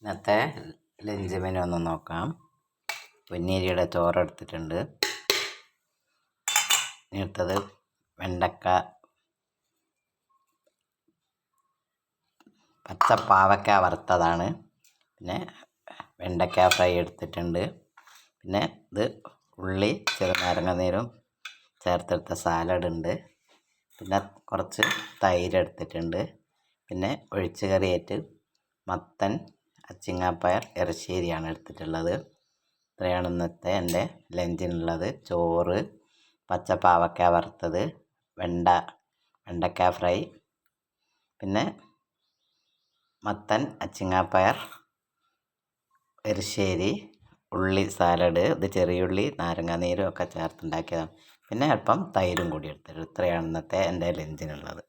ഇന്നത്തെ lunch menu ഒന്ന് നോക്കാം. പൊന്നിയരിയുടെ ചോറ് എടുത്തിട്ടുണ്ട്. അടുത്തത് വെണ്ടക്ക പച്ചപ്പാവക്ക വറുത്തതാണ്. പിന്നെ വെണ്ടക്ക ഫ്രൈ എടുത്തിട്ടുണ്ട്. പിന്നെ ഇത് ഉള്ളി ചെറുനാരങ്ങ നീരും ചേർത്തെടുത്ത സാലഡ് ഉണ്ട്. പിന്നെ കുറച്ച് തൈര് എടുത്തിട്ടുണ്ട്. പിന്നെ ഒഴിച്ച് കറിയായിട്ട് മത്തൻ അച്ചിങ്ങാപ്പയർ എറിശ്ശേരിയാണ് എടുത്തിട്ടുള്ളത്. ഇത്രയാണ് ഇന്നത്തെ എൻ്റെ ലഞ്ചിനുള്ളത്. ചോറ്, പച്ചപ്പാവക്ക വറുത്തത്, വെണ്ടക്ക ഫ്രൈ, പിന്നെ മത്തൻ അച്ചിങ്ങാപ്പയർ എരിശ്ശേരി, ഉള്ളി സാലഡ്, ഇത് ചെറിയുള്ളി നാരങ്ങ നീരും ഒക്കെ ചേർത്തുണ്ടാക്കിയതാണ്. പിന്നെ അല്പം തൈരും കൂടി എടുത്തിട്ടുണ്ട്. ഇത്രയാണ് ഇന്നത്തെ എൻ്റെ ലഞ്ചിനുള്ളത്.